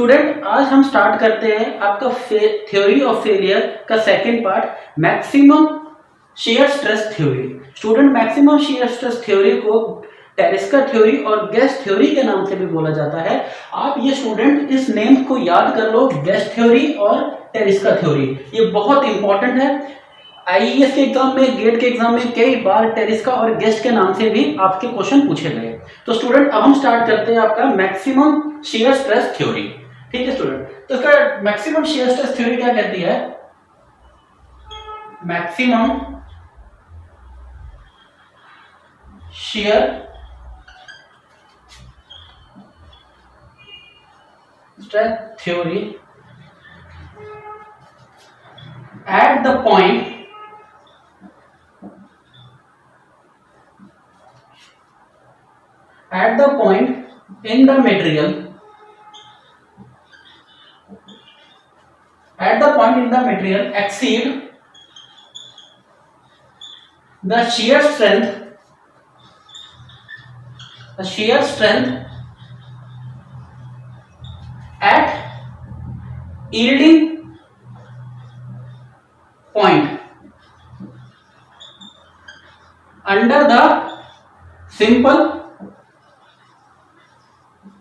Student आज हम start करते हैं आपका थ्योरी ऑफ फेलियर का second part, maximum shear stress theory. Student maximum shear stress theory को टेरेस्का थ्योरी और गेस्ट थ्योरी के नाम से भी बोला जाता है। आप ये स्टूडेंट इस नेम को याद कर लो, गेस्ट थ्योरी और टेरेस्का थ्योरी, ये बहुत इंपॉर्टेंट है। आईएएस के एग्जाम में, गेट के एग्जाम में कई बार टेरेस्का और गेस्ट के नाम से भी आपके क्वेश्चन पूछे गए। तो स्टूडेंट अब हम स्टार्ट करते हैं आपका मैक्सिमम शियर स्ट्रेस थ्योरी। ठीक है स्टूडेंट, तो इसका मैक्सिमम शियर स्ट्रेस थ्योरी क्या कहती है? Maximum shear stress theory at the point in the material exceed the shear strength at yielding point under the simple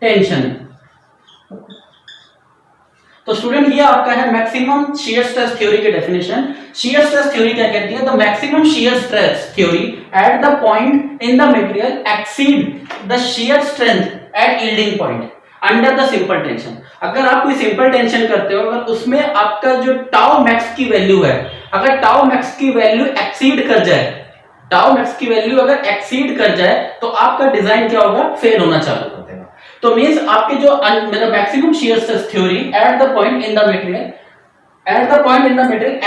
tension। तो स्टूडेंट ये आपका है मैक्सिमम शियर स्ट्रेस थ्योरी की डेफिनेशन। शियर स्ट्रेस थ्योरी क्या कहती है? The maximum shear stress theory at the point in the material exceed the shear strength at yielding point under the simple tension. अगर आप कोई सिंपल टेंशन करते हो, अगर उसमें आपका जो टाउ मैक्स की वैल्यू है, अगर टाउ मैक्स की वैल्यू एक्सीड कर जाए, टाउ मैक्स की वैल्यू अगर एक्सीड कर जाए तो आपका डिजाइन क्या होगा? फेल होना चालू कर देगा। तो मींस आपके जो maximum shear stress theory at the point in the material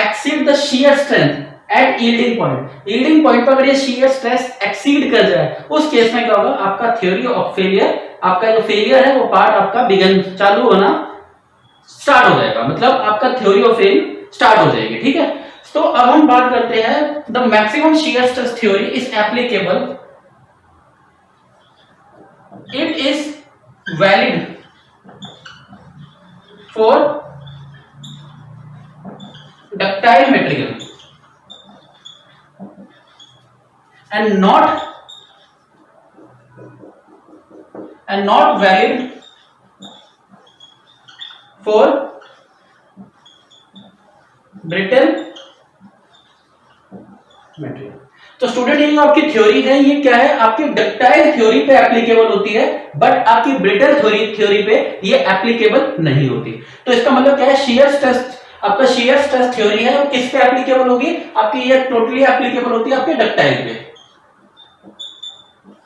exceed the shear strength at yielding point. Yielding point पर अगर ये शियर स्ट्रेस एक्सीड कर जाए, उस केस में क्या होगा? आपका थ्योरी ऑफ फेलियर, आपका जो फेलियर है वो पार्ट आपका बिगन चालू होना स्टार्ट हो जाएगा, मतलब आपका थ्योरी ऑफ फेल स्टार्ट हो जाएगी। ठीक है, तो अब हम बात करते हैं the maximum shear stress theory is applicable, it is valid for ductile material and not valid for brittle material। तो स्टूडेंट ये जो आपकी थ्योरी है, ये क्या है? आपकी डक्टाइल थ्योरी पे एप्लीकेबल होती है, बट आपकी ब्रिटल थ्योरी पे ये एप्लीकेबल नहीं होती। तो इसका मतलब क्या है? शियर स्ट्रेस, आपका शियर स्ट्रेस थ्योरी है वो किस पे एप्लीकेबल होगी? आपकी ये टोटली एप्लीकेबल होती है आपके डक्टाइल पे।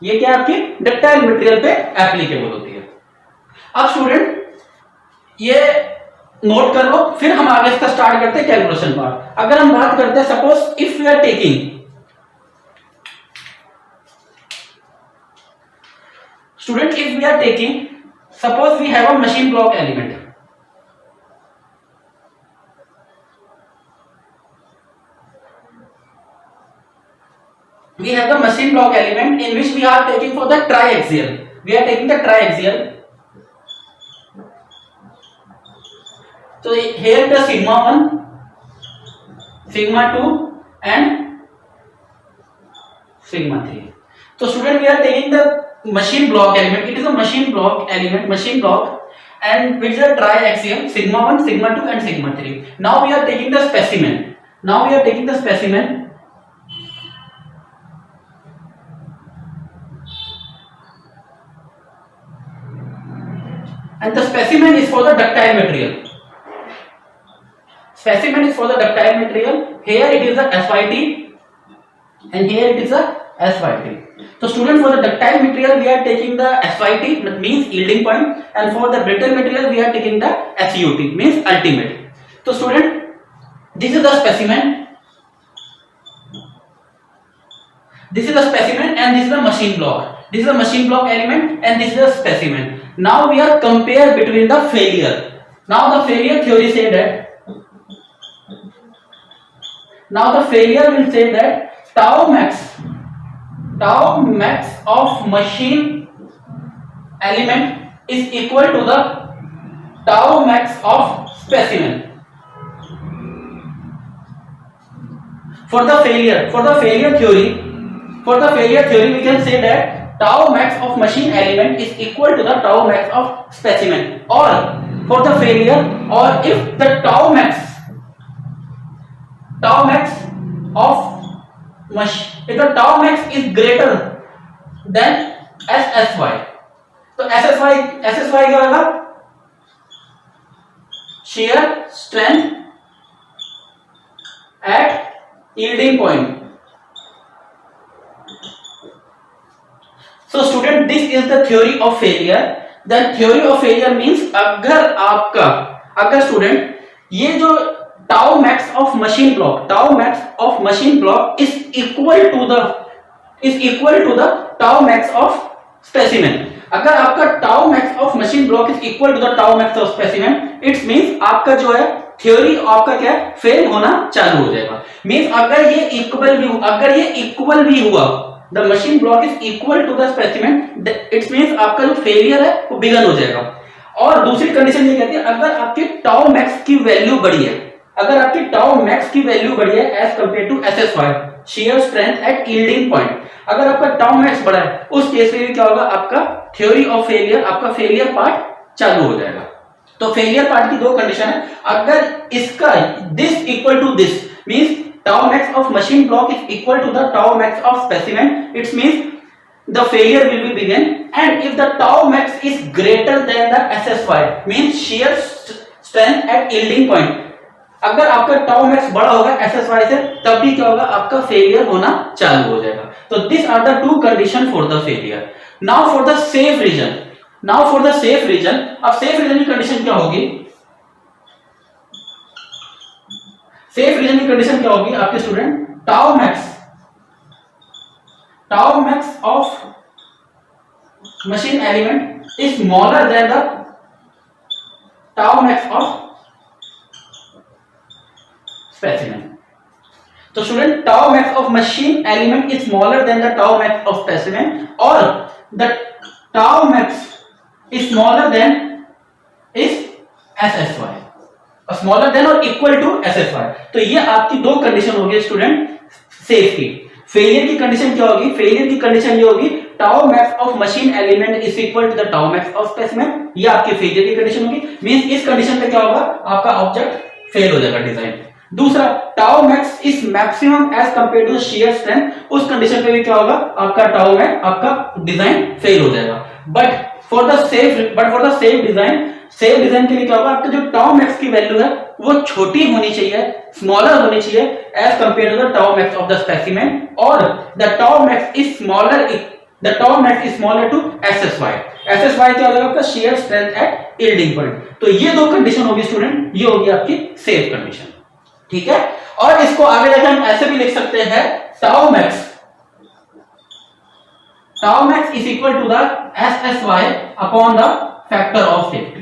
ये क्या आपकी डक्टाइल मटेरियल पे एप्लीकेबल होती है। अब स्टूडेंट ये नोट कर लो, फिर हम आगे इसका स्टार्ट करते हैं कैलकुलेशन पार्ट। अगर हम बात करते हैं, suppose if we are taking, student if we are taking, suppose we have a machine block element, we have the machine block element in which we are taking for the triaxial, we are taking the triaxial। so here the sigma 1, sigma 2 and sigma 3। so student we are taking the machine block element, it is a machine block element, machine block, and which is a triaxial, sigma 1, sigma 2 and sigma 3। now we are taking the specimen, and the specimen is for the ductile material, here it is a SYT and here it is a SYT। so student for the ductile material we are taking the SYT, that means yielding point, and for the brittle material we are taking the SUT, means ultimate। so student this is the specimen, and this is the machine block, this is the machine block element and this is the specimen। now we are compare between the failure। now the failure theory say that, now the failure will say that tau max of machine element is equal to the tau max of specimen. For the failure theory we can say that tau max of machine element is equal to the tau max of specimen. Or for the failure, or if the tau max of if the tau max is greater than SSY, तो SSY क्या होगा? shear strength at yielding point. So student, this is the theory of failure. The theory of failure means अगर student ये जो tau max of machine block is equal to the tau max of specimen. अगर आपका tau max of machine block is equal to the tau max of specimen, it means आपका जो है theory आपका क्या है, फेल होना चालू हो जाएगा. मींस अगर ये इक्वल भी हुआ, the machine block is equal to the specimen, it's means आपका जो फेलियर है वो बिगन हो जाएगा. और दूसरी कंडीशन ये कहती है अगर आपकी टाउ मैक्स की वैल्यू बढ़ी है, as compare to SSY shear strength at yielding point, अगर आपका टाउ मैक्स बढ़ा है उस केस में क्या होगा, आपका थ्योरी ऑफ फेलियर, आपका फेलियर पार्ट चालू हो जाएगा. तो फेलियर पार्ट की दो कंडीशन है. अगर इसका this equal to this means tau max of machine block is equal to the tau max of specimen, it means the failure will be begin. And if the tau max is greater than the SSY means shear strength at yielding point, अगर आपका tau max बड़ा होगा SSY से तब भी क्या होगा, आपका फेलियर होना चालू हो जाएगा. तो these are the two condition for the failure. Now for the safe region, अब safe region की कंडीशन क्या होगी? सेफ रीजन की कंडीशन क्या होगी आपके student? Tau max of machine element is smaller than the tau max of specimen. तो student tau max of machine element is smaller than the tau max of specimen, और the tau max is smaller than is SSY, smaller than और equal to SSY. तो ये आपकी दो condition होगी student safe की. Failure की condition क्या होगी? फेलियर की कंडीशन ये होगी tau max of machine element is equal to the tau max of specimen, ये आपकी फेलियर की कंडीशन होगी. मींस इस कंडीशन पे क्या होगा, आपका ऑब्जेक्ट फेल हो जाएगा डिजाइन. दूसरा, tau max is maximum as compare to the shear strength, उस कंडीशन पे भी क्या होगा, आपका टाउ मैक्स, आपका डिजाइन फेल हो जाएगा. But for the safe design के लिए क्या होगा, आपका जो टाउ मैक्स की वैल्यू है वो छोटी होनी चाहिए, स्मॉलर होनी चाहिए as compare to the tau max of the specimen, और the tau max is smaller to SSY. SSY क्या होगा, आपका shear strength at yielding point. तो ये दो कंडीशन होगी स्टूडेंट, ये होगी आपकी सेफ कंडीशन. ठीक है. और इसको आगे जाकर हम ऐसे भी लिख सकते हैं, tau max is equal to the SSY upon the factor of safety.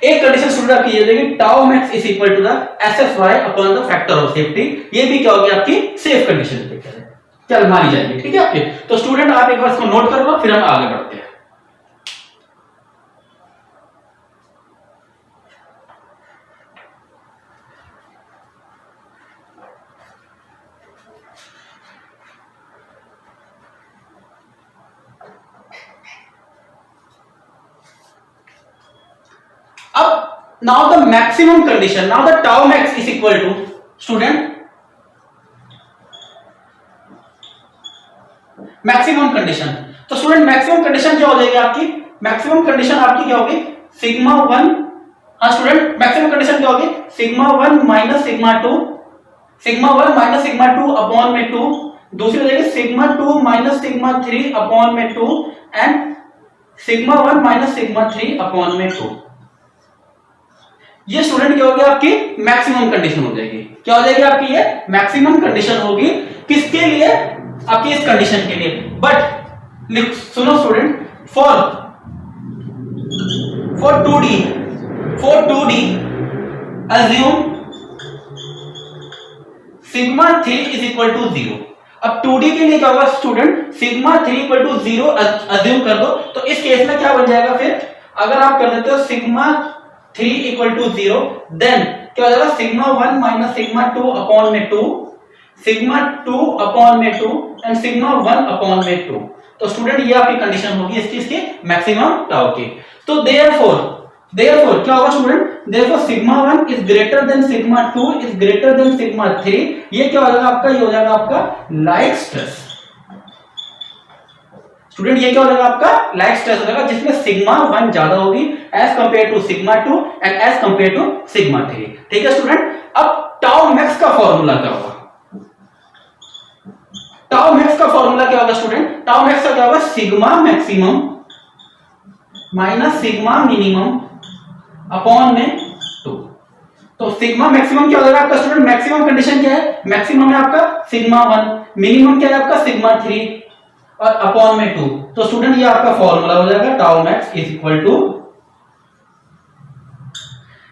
एक कंडीशन स्टूडेंट आपकी ये देखिए, tau max is equal to the SSY upon the factor of safety, ये भी क्या होगी आपकी सेफ कंडीशन पे चल मानी जाएगी. ठीक है आपके. तो स्टूडेंट आप एक बार इसको नोट कर लो, फिर हम आगे बढ़ते हैं. अब now the maximum condition, now the tau max is equal to student maximum condition. तो स्टूडेंट मैक्सिमम कंडीशन क्या हो जाएगी आपकी? मैक्सिमम कंडीशन आपकी क्या होगी, सिग्मा 1. हाँ स्टूडेंट, मैक्सिमम कंडीशन क्या होगी, सिग्मा 1 माइनस सिग्मा 2 अपॉन में 2. दूसरी हो जाएगी सिग्मा 2 माइनस सिग्मा 3 अपॉन में 2 and sigma 1 minus sigma 3 upon में 2. ये स्टूडेंट क्या होगी, आपकी मैक्सिमम कंडीशन हो जाएगी. क्या हो जाएगी आपकी, ये मैक्सिमम कंडीशन होगी. किसके लिए, आपकी इस कंडीशन के लिए. बट सुनो student, for 2D assume sigma 3 is equal to 0. अब 2D के लिए क्या होगा student, sigma 3 equal to 0 assume कर दो. तो इस केस में क्या बन जाएगा, फिर अगर आप कर देते हो सिग्मा 3 इक्वल टू 0, देन क्या हो जाएगा सिग्मा 1 माइनस सिग्मा 2 अपॉन में 2, सिग्मा 2 अपॉन में 2 एंड सिग्मा 1 अपॉन में 2। तो स्टूडेंट ये आपकी कंडीशन होगी इस चीज की मैक्सिमम टाउ की। तो देयरफॉर क्या होगा student, therefore sigma 1 is greater than sigma 2 is greater than sigma 3। ये क्या हो जाएगा आपका, ये हो जाएगा आपका लाइक स्ट्रेस। स्टूडेंट ये क्या हो जाएगा आपका लाइक स्ट्रेस हो जाएगा, जिसमें सिग्मा 1 ज्यादा होगी as compare to sigma 2 and as compare to sigma 3। ठीक है स्टूडेंट, अब टाउ मैक्स का फॉर्मूला क्या होगा, टाउ मैक्स का फॉर्मूला क्या होगा स्टूडेंट, टाउ मैक्स का क्या होगा sigma maximum minus sigma minimum upon में 2। तो सिग्मा मैक्सिमम क्या हो जाएगा आपका स्टूडेंट, मैक्सिमम कंडीशन क्या है, मैक्सिमम है आपका सिग्मा 1, मिनिमम क्या है आपका सिग्मा 3 और अपॉन में 2। तो स्टूडेंट ये आपका फॉर्मूला हो जाएगा tau max is equal to,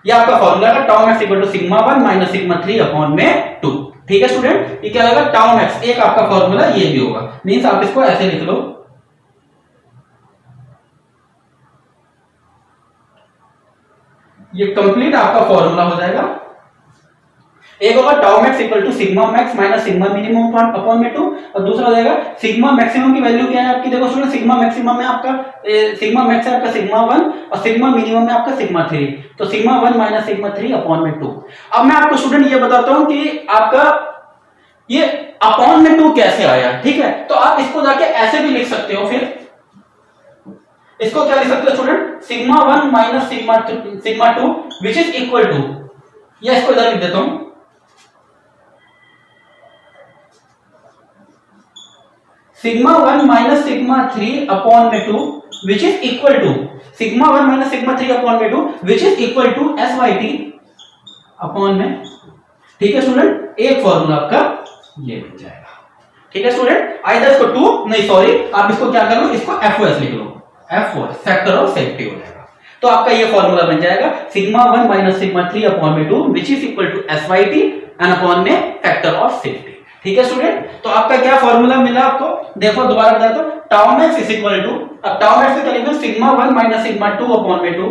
ये आपका फॉर्मूला है tau max equal to sigma 1 minus sigma 3 upon में 2। ठीक है स्टूडेंट, ये क्या होगा टाउ मैक्स, एक आपका फॉर्मूला ये भी होगा, मींस आप इसको ऐसे लिख लो, ये कंप्लीट आपका फॉर्मूला हो जाएगा। एक होगा tau max equal to sigma max minus sigma minimum upon में 2 और दूसरा हो जाएगा सिग्मा मैक्सिमम की वैल्यू क्या है आपकी, देखो स्टूडेंट सिग्मा मैक्सिमम में आपका सिग्मा मैक्स है आपका सिग्मा 1 और सिग्मा मिनिमम में आपका सिग्मा 3, तो सिग्मा 1 माइनस सिग्मा 3 अपॉन में 2। अब मैं आपको स्टूडेंट ये बताता हूं कि आपका ये अपॉन में 2 कैसे आया। ठीक है, तो आप इसको जाके ऐसे भी लिख सकते हो, फिर इसको क्या लिख सकते हो student, sigma 1 minus sigma 2 which is equal to, या इसको इधर लिख देता हूं, सिग्मा 1 माइनस सिग्मा 3 अपॉन में 2 which is equal to sigma 1 minus sigma 3 upon में 2 which is equal to SYT upon में। ठीक है स्टूडेंट, एक फॉर्मूला आपका ये बन जाएगा। ठीक है स्टूडेंट, आइदर इसको 2 नहीं सॉरी आप इसको क्या कर लो, इसको FOS लिख लो, F4 फैक्टर ऑफ सेफ्टी हो जाएगा। तो आपका ये फॉर्मूला बन जाएगा सिग्मा 1 माइनस सिग्मा 3 अपॉन में 2 which is equal to SYT and upon में फैक्टर ऑफ सेफ्टी। ठीक है स्टूडेंट, तो आपका क्या फॉर्मूला मिला आपको, देखो दोबारा बताया तो tau max is equal to, अब टाउ मैक्स क्या लिखेंगे सिग्मा 1 माइनस सिग्मा 2 अपॉन में 2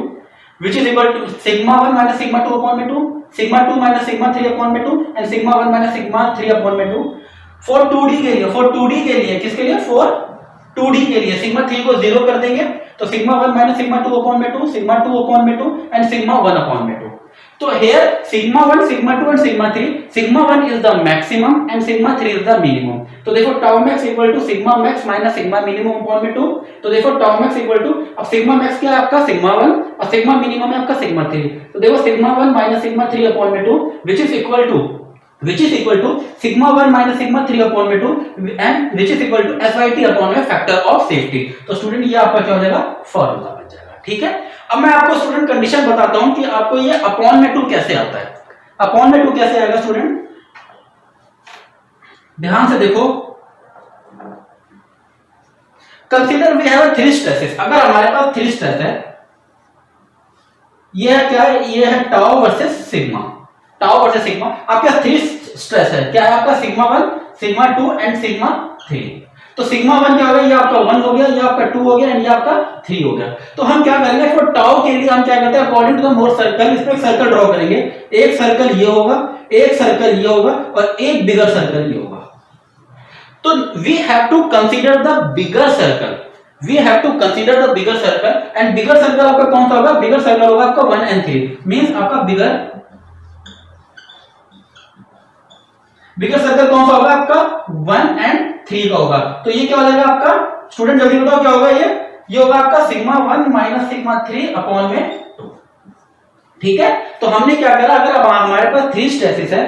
which is equal to sigma 1 minus sigma 2 upon में 2, सिग्मा 2 माइनस सिग्मा 3 अपॉन में 2 and sigma 1 minus sigma 3 upon में 2 फॉर 2D के लिए, फॉर 2D के लिए, किसके लिए, फॉर 2D के लिए सिग्मा 3 को 0 कर देंगे तो सिग्मा 1 माइनस सिग्मा 2 अपॉन में 2, सिग्मा 2 अपॉन में 2 एंड सिग्मा 1 अपॉन में 2। तो here sigma 1 sigma 2 and sigma 3, sigma 1 is the maximum and sigma 3 is the minimum। तो देखो tau max equal to sigma max minus sigma minimum upon में 2, तो देखो tau max equal to, अब sigma max क्या है आपका sigma 1 और sigma minimum है आपका sigma 3, तो देखो sigma 1 minus sigma 3 upon में 2 which is equal to sigma 1 minus sigma 3 upon में 2 and which is equal to SYT upon में factor of safety। तो स्टूडेंट ये आपका क्या हो जाएगा, फॉर्मूला बन जाएगा। ठीक है, अब मैं आपको स्टूडेंट कंडीशन बताता हूं कि आपको ये अपॉन में 2 कैसे आता है। अपॉन में 2 कैसे आएगा स्टूडेंट, ध्यान से देखो, कंसीडर वी हैव 3 स्ट्रेसेस। अगर हमारे पास 3 स्ट्रेस है, ये क्या है, ये है tau versus sigma, tau versus sigma. आपके पास 3 स्ट्रेस है, क्या है आपका सिग्मा 1 सिग्मा 2 एंड सिग्मा 3। तो सिग्मा 1 क्या हो गया, ये आपका 1 हो गया, ये आपका 2 हो गया एंड ये आपका 3 हो गया। तो हम क्या करेंगे, फॉर टाउ के लिए हम क्या करते हैं, according to the Mohr circle, इस पे एक सर्कल ड्रॉ करेंगे, एक सर्कल ये होगा, एक सर्कल ये होगा और एक बिगर सर्कल ये होगा। तो we have to consider the bigger circle, we have to consider the bigger circle and bigger circle आपका कौन सा होगा, बिगर सर्कल होगा आपका 1 एंड 3, मींस आपका बिगर सर्कल कौन सा होगा आपका 1 एंड 3 का होगा। तो ये क्या हो जाएगा आपका स्टूडेंट, जल्दी बताओ क्या होगा, ये होगा आपका सिग्मा 1 माइनस सिग्मा 3 अपॉन में 2। ठीक है, तो हमने क्या करा, अगर अब हमारे पास 3 स्ट्रेसेस है,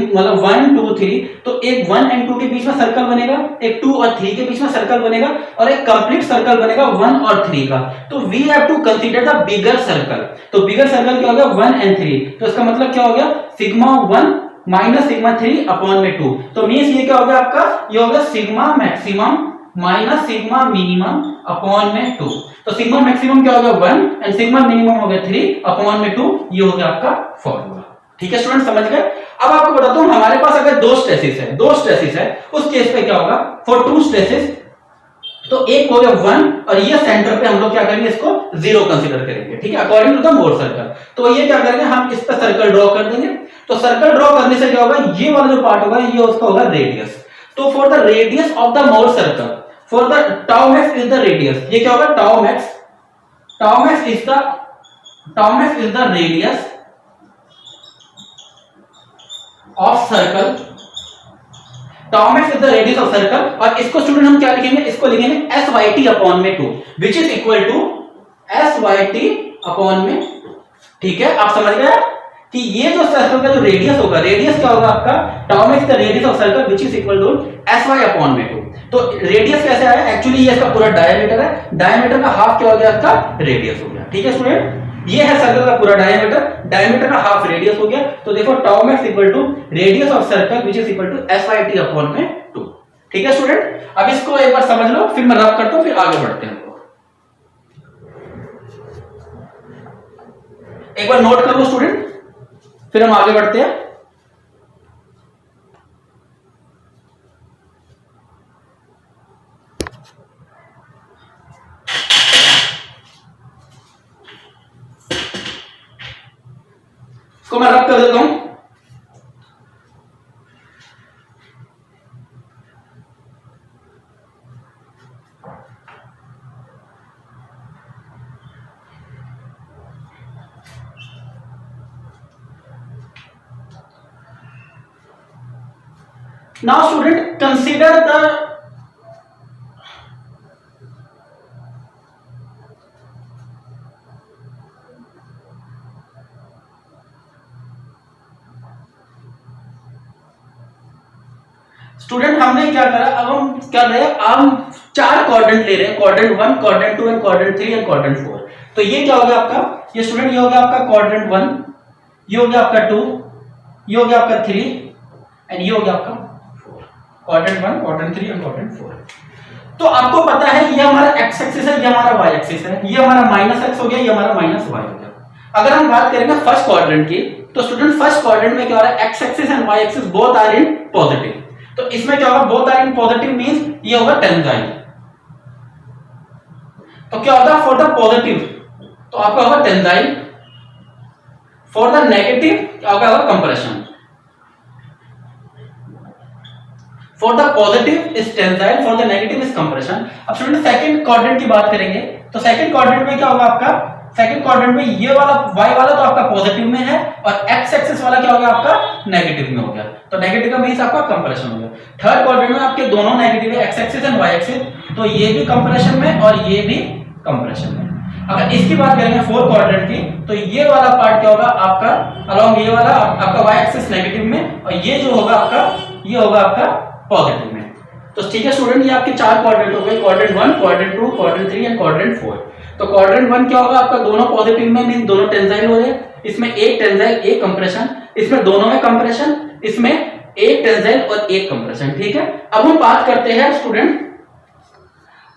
मतलब 1 2 3, तो एक 1 एंड 2 के बीच में सर्कल बनेगा, एक 2 और 3 के बीच में सर्कल बनेगा और एक कंप्लीट सर्कल बनेगा 1 और 3 का। तो we have to consider the bigger circle. तो बिगर सर्कल क्या हो गया 1 एंड 3, तो इसका मतलब क्या हो गया सिग्मा 1 माइनस सिग्मा 3 अपॉन में 2। तो मींस ये क्या हो गया आपका, ये हो गया sigma maximum minus sigma minimum upon में 2। तो सिग्मा मैक्सिमम क्या हो गया 1 एंड सिग्मा मिनिमम हो गया 3 अपॉन में 2, ये हो गया आपका फॉर्मूला। ठीक है स्टूडेंट, समझ गए। अब आपको बताता हूं, हमारे पास अगर 2 स्ट्रेसेस है, उस केस पे क्या होगा, फॉर 2 स्ट्रेसेस तो एक हो गया 1 और ये सेंटर पे हम लोग क्या करेंगे, इसको 0 कंसीडर करेंगे, ठीक है, according to the Mohr circle. तो ये क्या करेंगे, हम इस पे सर्कल ड्रॉ कर देंगे। तो सर्कल ड्रॉ करने से क्या होगा, ये वाला जो पार्ट होगा ये उसका होगा रेडियस। तो for the radius of the Mohr circle, for the tau max is the radius, ये क्या होगा, tau max is the radius of circle, tau max is the radius of circle. और इसको स्टूडेंट हम क्या लिखेंगे, इसको लिखेंगे SYT अपॉन में 2 which is equal to SYT upon में, ठीक है। आप समझ गए कि ये जो सर्कल का जो रेडियस होगा, रेडियस क्या होगा आपका, tau max the radius of circle which is equal to SY upon में 2। तो रेडियस कैसे आया, एक्चुअली ये इसका पूरा डायमीटर है, डायमीटर का हाफ क्या हो गया, इसका रेडियस हो गया, ठीक है स्टूडेंट। ये है सर्कल का पूरा डायमीटर, डायमीटर का हाफ रेडियस हो गया। तो देखो tau max equal to radius of circle which is equal to SYT upon में 2, ठीक है स्टूडेंट। अब इसको एक बार समझ लो, फिर मैं रब करता हूं, फिर आगे बढ़ते हैं। एक बार नोट कर लो स्टूडेंट, फिर हम आगे बढ़ते हैं। इसको मैं रब कर देता हूं। Now student consider the student हमने क्या करा, अब हम कर रहे हैं, हम 4 क्वाड्रेंट ले रहे हैं, quadrant 1, quadrant 2 and quadrant 3 and quadrant 4। तो ये क्या हो गया आपका, ये स्टूडेंट ये हो गया आपका क्वाड्रेंट 1, ये हो गया आपका 2, ये हो गया आपका 3 एंड ये हो गया आपका 4, क्वाड्रेंट 1, क्वाड्रेंट 3 एंड क्वाड्रेंट 4। तो आपको पता है ये हमारा x एक्सिस है, ये हमारा y एक्सिस है, ये हमारा -x हो गया, ये हमारा -y हो गया। अगर हम बात करेंगे फर्स्ट क्वाड्रेंट की, तो स्टूडेंट फर्स्ट क्वाड्रेंट में क्या हो रहा है, x axis and y axis both are in positive. तो इसमें क्या होगा, both are in positive means ये होगा टेंजाइल। तो क्या होगा फॉर द पॉजिटिव, तो आपका होगा टेंजाइल, फॉर द नेगेटिव क्या होगा compression. For the positive is tensile, for the negative is compression. अब स्टूडेंट सेकंड क्वाड्रेंट की बात करेंगे, तो सेकंड क्वाड्रेंट में क्या होगा आपका, सेकंड क्वाड्रेंट में ये वाला y वाला तो आपका पॉजिटिव में है और x एक्सिस वाला क्या हो गया आपका नेगेटिव में हो गया। तो नेगेटिव का मींस आपका कंप्रेशन हो गया। थर्ड क्वाड्रेंट में आपके दोनों नेगेटिव है, x axis and y axis, तो ये भी कंप्रेशन में और ये भी कंप्रेशन में। अगर इसकी बात करेंगे फोर्थ क्वाड्रेंट की, तो ये वाला पार्ट क्या होगा आपका अलोंग, ये वाला आपका y एक्सिस नेगेटिव में और ये जो होगा आपका ये होगा आपका पॉजिटिव में। तो ठीक है स्टूडेंट, ये आपके 4 क्वाड्रेंट हो गए, quadrant 1, quadrant 2, quadrant 3 and quadrant 4। तो क्वाड्रेंट 1 क्या होगा आपका, दोनों पॉजिटिव में मीन दोनों टेंजाइल हो रहे हैं, इसमें एक टेंजाइल एक कंप्रेशन, इसमें दोनों में कंप्रेशन, इसमें एक टेंजाइल और एक कंप्रेशन, ठीक है। अब हम बात करते हैं स्टूडेंट,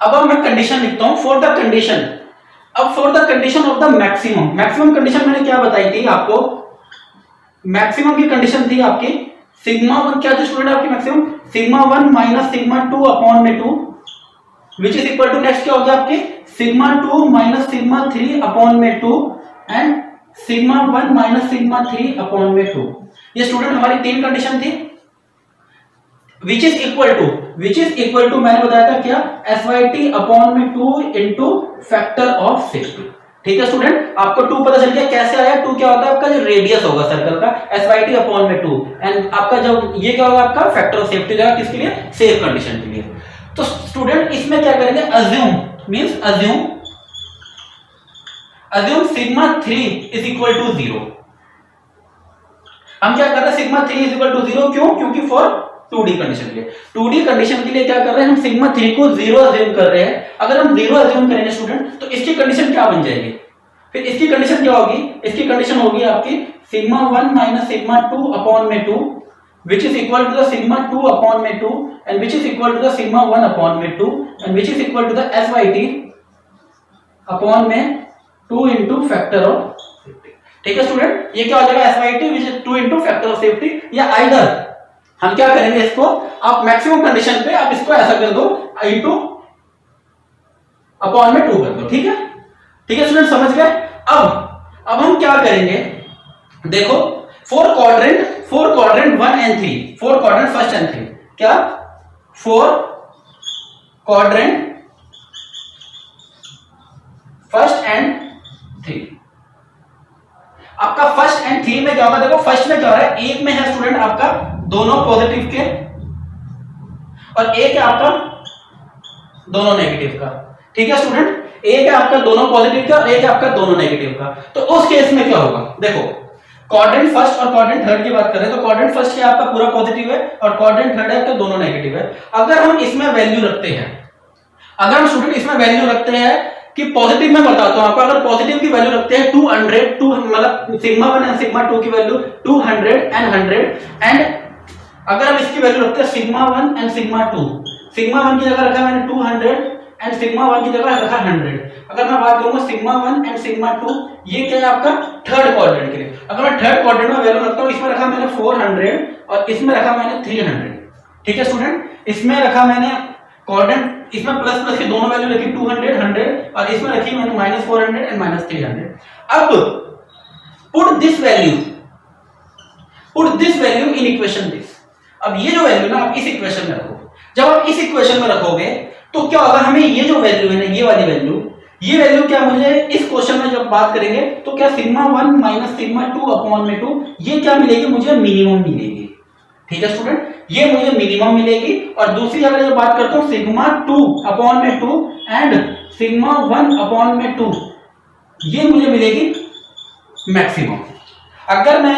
अब मैं कंडीशन लिखता हूं फॉर द कंडीशन। अब for the condition of the maximum, maximum condition मैंने क्या बताई थी आपको, मैक्सिमम की कंडीशन थी आपकी सिग्मा 1 क्या थी स्टूडेंट आपकी maximum, sigma 1 minus sigma 2 upon में 2 which is equal to next क्या हो गया आपके सिग्मा 2 माइनस सिग्मा 3 अपॉन में 2 and sigma 1 minus sigma 3 upon में 2। ये स्टूडेंट हमारी 3 कंडीशन थी। विच इज इक्वल टू मैंने बताया था क्या, SYT अपॉन में 2 इंटू फैक्टर ऑफ सेफ्टी, ठीक है स्टूडेंट। आपको 2 पता चल गया, कैसे आया, 2 क्या होता है आपका जो रेडियस होगा सर्कल का, SYT अपॉन में 2 एंड आपका जो ये क्या होगा आपका फैक्टर ऑफ सेफ्टी का, किसके लिए, सेफ कंडीशन के लिए। तो स्टूडेंट इसमें क्या करेंगे, assume means assume sigma 3 is equal to 0। हम क्या कर रहे हैं, सिग्मा 3 इज इक्वल टू 0, क्यों, क्योंकि फॉर 2D कंडीशन के लिए, 2D कंडीशन के लिए क्या कर रहे हैं हम, सिग्मा 3 को 0 अज्यूम कर रहे हैं। अगर हम 0 अज्यूम करेंगे स्टूडेंट, तो इसकी कंडीशन क्या बन जाएगी, फिर इसकी कंडीशन क्या होगी, इसकी कंडीशन होगी आपकी सिग्मा 1 माइनस सिग्मा 2 अपॉन में 2 which is equal to the sigma 2 upon में 2 and which is equal to the sigma 1 upon में 2 and which is equal to the SYT upon में 2 into factor of safety। ठीक है student, ये क्या हो जाएगा SYT which is 2 into factor of safety, या आइदर हम क्या करेंगे इसको, आप मैक्सिमम कंडीशन पे आप इसको ऐसा कर दो into अपॉन में 2 कर दो, ठीक है। ठीक है स्टूडेंट, समझ गए। अब हम क्या करेंगे, देखो four quadrant 1 and 3, four quadrant first and 3, क्या फोर क्वाड्रेंट फर्स्ट एंड 3। आपका फर्स्ट एंड 3 में क्या होगा, देखो फर्स्ट में क्या हो रहा है, एक में है स्टूडेंट आपका दोनों पॉजिटिव के और एक है आपका दोनों नेगेटिव का, ठीक है स्टूडेंट। एक है आपका दोनों पॉजिटिव का और एक है आपका दोनों नेगेटिव का। तो उस केस में क्या होगा, देखो क्वाड्रेंट फर्स्ट और क्वाड्रेंट थर्ड की बात करें तो क्वाड्रेंट फर्स्ट क्या आपका पूरा पॉजिटिव है और क्वाड्रेंट थर्ड है आपका दोनों नेगेटिव है। अगर हम इसमें वैल्यू रखते हैं, अगर हम स्टूडेंट इसमें वैल्यू रखते हैं कि पॉजिटिव में बताता हूं आपको, अगर पॉजिटिव की वैल्यू रखते हैं 200, मतलब सिग्मा 1 एंड सिग्मा 2 की वैल्यू 200 एंड 100, एंड अगर हम इसकी वैल्यू रखते हैं सिग्मा 1 एंड सिग्मा 2, सिग्मा 1 की जगह रखा मैंने 200 एंड सिग्मा 1 की जगह रखा 100। अगर मैं बात करूंगा सिग्मा 1 एंड सिग्मा 2, ये क्या है आपका थर्ड क्वाड्रेंट के लिए। अगर मैं थर्ड क्वाड्रेंट में वैल्यू रखता हूं, इसमें रखा मैंने 400 और इसमें रखा मैंने 300, ठीक है स्टूडेंट। इसमें रखा मैंने क्वाड्रेंट, इसमें प्लस प्लस की दोनों वैल्यू रखी 200 100 और इसमें रखी मैंने -400 एंड -300। अब put this value in equation this. अब ये जो वैल्यू ना आप इस इक्वेशन में रखो। जब आप इस इक्वेशन में रखोगे तो क्या होगा, हमें ये जो वैल्यू है ना, ये वाली वैल्यू, ये वैल्यू क्या मुझे इस क्वेश्चन में जब बात करेंगे तो क्या सिग्मा 1 माइनस सिग्मा 2 अपॉन में 2, ये क्या मिलेगी मुझे, मिनिमम मिलेगी, ठीक है स्टूडेंट। ये मुझे मिनिमम मिलेगी। और दूसरी अगर मैं बात करता हूं सिग्मा 2 अपॉन में 2 एंड सिग्मा 1 अपॉन में 2, ये मुझे मिलेगी मैक्सिमम। अगर मैं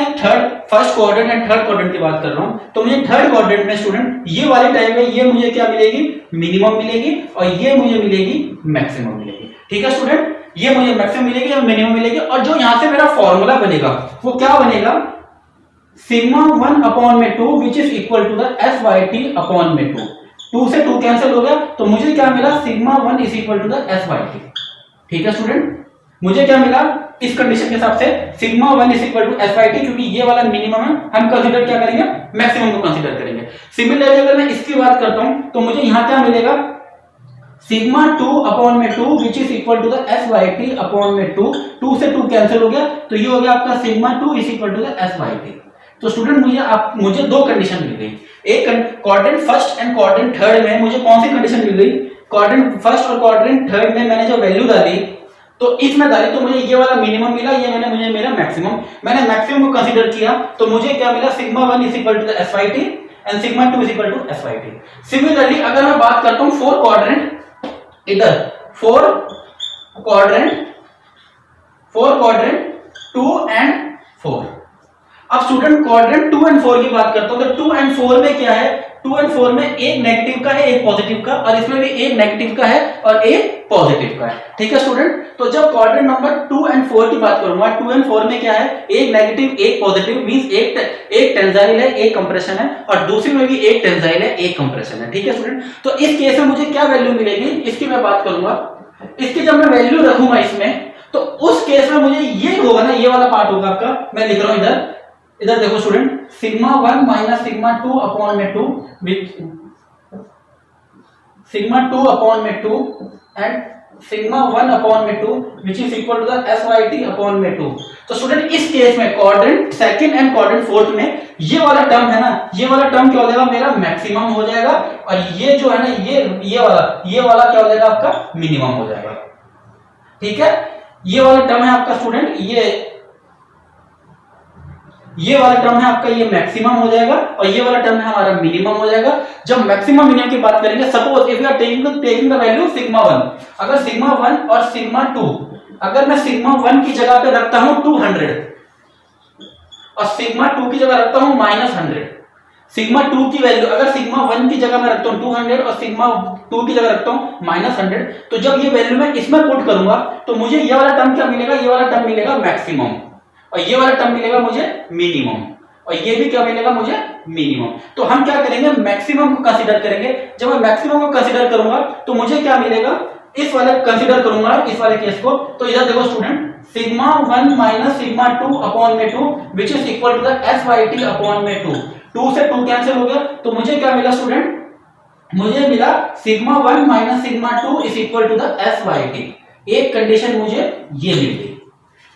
first quadrant and third quadrant की बात कर रहा हूं तो मुझे थर्ड क्वाड्रेंट में स्टूडेंट ये वाले टाइम में ये मुझे क्या मिलेगी, मिनिमम मिलेगी और ये मुझे मिलेगी मैक्सिमम मिलेगी, ठीक है स्टूडेंट। ये मुझे मैक्सिमम मिलेगी और मिनिमम मिलेगी। और जो यहां से मेरा फॉर्मूला बनेगा वो क्या बनेगा, सिग्मा 1 अपॉन में 2 which is equal to the S by T upon में 2। 2 से 2 कैंसिल हो गया तो मुझे क्या मिला, sigma 1 is equal to the S by T, ठीक है स्टूडेंट। मुझे क्या मिला इस कंडीशन के हिसाब से, sigma 1 is equal to S by T, क्योंकि ये वाला मिनिमम है, हम कंसीडर क्या करेंगे, मैक्सिमम को कंसीडर करेंगे। सिमिलरली अगर मैं इसकी बात करता हूं तो मुझे यहां क्या मिलेगा, सिग्मा 2 अपॉन में 2 which is equal to the S by T upon में 2। 2 से 2 कैंसिल हो गया तो ये हो गया आपका sigma 2 is equal to the S by T. तो स्टूडेंट मुझे दो कंडीशन मिल गई। एक quadrant first and quadrant third में मुझे कौन सी कंडीशन मिल गई, क्वाड्रेंट फर्स्ट और क्वाड्रेंट थर्ड में मैंने जो वैल्यू डाली तो इसमें डाली तो मुझे ये वाला मिनिमम मिला, ये मुझे मेरा मैक्सिमम। मैंने मैक्सिमम को कंसीडर किया तो मुझे क्या मिला, sigma 1 is equal to the S by T and sigma 2 is equal to S by T. Similarly अगर मैं बात करता हूं फोर क्वाड्रेंट, इधर फोर क्वाड्रेंट 2 एंड 4। अब स्टूडेंट क्वाड्रेंट 2 एंड 4 की बात करता हूं तो 2 एंड 4 में क्या है, 2 एंड 4 में एक नेगेटिव का है एक पॉजिटिव का, और इसमें भी एक नेगेटिव का है और एक पॉजिटिव का है, ठीक है स्टूडेंट। तो जब क्वाड्रेंट नंबर 2 एंड 4 की बात करूंगा, 2 एंड 4 में क्या है, एक नेगेटिव एक पॉजिटिव, मींस एक टेंसाइल है एक कंप्रेशन है, और दूसरी में भी एक टेंसाइल है एक कंप्रेशन है, ठीक है स्टूडेंट। तो इस केस में मुझे क्या वैल्यू मिलेगी, इसकी मैं बात करूंगा। इसकी जब मैं वैल्यू रखूंगा इसमें तो उस केस में मुझे ये होगा ना, ये वाला पार्ट होगा आपका, मैं लिख रहा हूं इधर देखो student, sigma 1 minus sigma 2 upon में 2 विच सिग्मा 2 अपॉन में 2 एंड सिग्मा 1 अपॉन में 2 which is equal to the S by T upon में 2। तो स्टूडेंट इस केस में quadrant second and quadrant fourth में ये वाला टर्म है ना, ये वाला टर्म क्या हो जाएगा, मेरा मैक्सिमम हो जाएगा, और ये जो है ना ये वाला क्या हो जाएगा आपका मिनिमम हो जाएगा, ठीक है। ये वाला टर्म है आपका स्टूडेंट, ये वाला टर्म है आपका, ये मैक्सिमम हो जाएगा, और ये वाला टर्म है हमारा मिनिमम हो जाएगा। जब मैक्सिमम मिनिमम की बात करेंगे, suppose if you are taking the value sigma 1, अगर सिग्मा 1 और सिग्मा 2, अगर मैं सिग्मा 1 की जगह पे रखता हूं 200 और सिग्मा 2 की जगह रखता हूं -100, सिग्मा 2 की वैल्यू अगर सिग्मा 1 की जगह मैं रखता हूं 200 और सिग्मा 2 की जगह रखता हूं -100, तो जब ये वैल्यू मैं इसमें पुट करूंगा तो मुझे ये वाला टर्म क्या मिलेगा, ये वाला टर्म मिलेगा मैक्सिमम, और ये वाला टर्म मिलेगा मुझे मिनिमम, और ये भी क्या मिलेगा मुझे मिनिमम। तो हम क्या करेंगे, मैक्सिमम को कंसीडर करेंगे। जब मैं मैक्सिमम को कंसीडर करूंगा तो मुझे क्या मिलेगा, इस वाले कंसीडर करूंगा इस वाले केस को। तो इधर देखो student, sigma 1 minus sigma 2 upon में 2 which is equal to the S by T upon में 2। 2 से 2 कैंसिल हो गया तो मुझे क्या मिला स्टूडेंट, मुझे मिला sigma 1 minus sigma 2 is equal to the S Y T. एक कंडीशन मुझे ये मिल गई,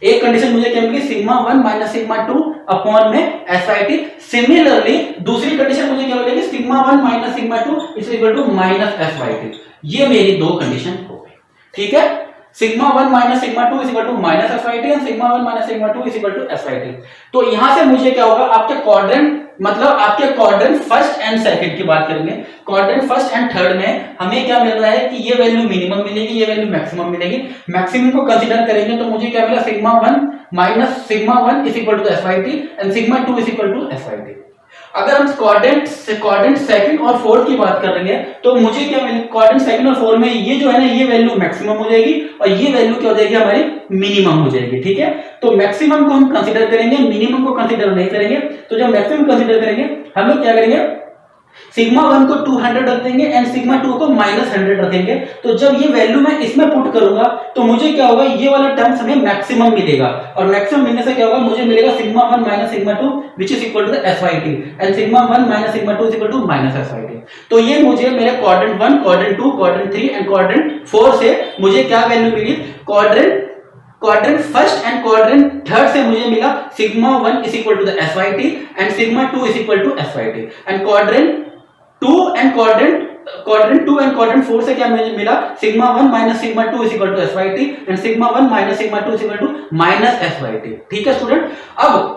एक कंडीशन मुझे क्या मिली, सिग्मा 1 माइनस सिग्मा 2 अपॉन में एस वाई टी। सिमिलरली दूसरी कंडीशन मुझे क्या मिलेगी, sigma 1 minus sigma 2 is equal to minus S Y T. ये मेरी दो कंडीशन हो गई, ठीक है। Sigma 1 minus sigma 2 is equal to minus S Y T and sigma 1 minus sigma 2 is equal to S Y T. तो यहां से मुझे क्या होगा, आपके क्वाड्रेंट मतलब आपके क्वाड्रेंट फर्स्ट एंड सेकंड की बात करेंगे, क्वाड्रेंट फर्स्ट एंड थर्ड में हमें क्या मिल रहा है कि ये वैल्यू मिनिमम मिलेगी, ये वैल्यू मैक्सिमम मिलेगी। मैक्सिमम को कंसीडर करेंगे तो मुझे क्या मिला, sigma 1 minus sigma 1 is equal to S Y T and sigma 2 is equal to S Y T. अगर हम क्वाड्रेंट सेकंड और फोर्थ की बात करेंगे तो मुझे क्या मिलेगा, क्वाड्रेंट सेकंड और फोर्थ में ये जो है ना, ये वैल्यू मैक्सिमम हो जाएगी और ये वैल्यू क्या हो जाएगी, हमारी मिनिमम हो जाएगी, ठीक है। तो मैक्सिमम को हम कंसीडर करेंगे, मिनिमम को कंसीडर नहीं करेंगे। तो जब मैक्सिमम कंसीडर करेंगे हम लोग क्या करेंगे, सिग्मा 1 को 200 रख देंगे एंड सिग्मा 2 को -100 रखेंगे। तो जब ये वैल्यू मैं इसमें पुट करूंगा तो मुझे क्या होगा, ये वाला टर्म्स हमें मैक्सिमम मिलेगा और मैक्सिमम मिलने से क्या होगा, मुझे मिलेगा sigma 1 minus sigma 2 which is equal to the S Y T and sigma 1 minus sigma 2 is equal to minus S Y T. तो ये मुझे मेरे quadrant 1, quadrant 2, quadrant 3 and quadrant 4 से मुझे क्या वैल्यू मिली, quadrant first and quadrant third से मुझे मिला sigma 1 is equal to the S Y T and sigma 2 is equal to S Y T and quadrant 2 and quadrant 4 से क्या मुझे मिला, sigma 1 minus sigma 2 is equal to S Y T and sigma 1 minus sigma 2 is equal to minus S Y T, ठीक है student. अब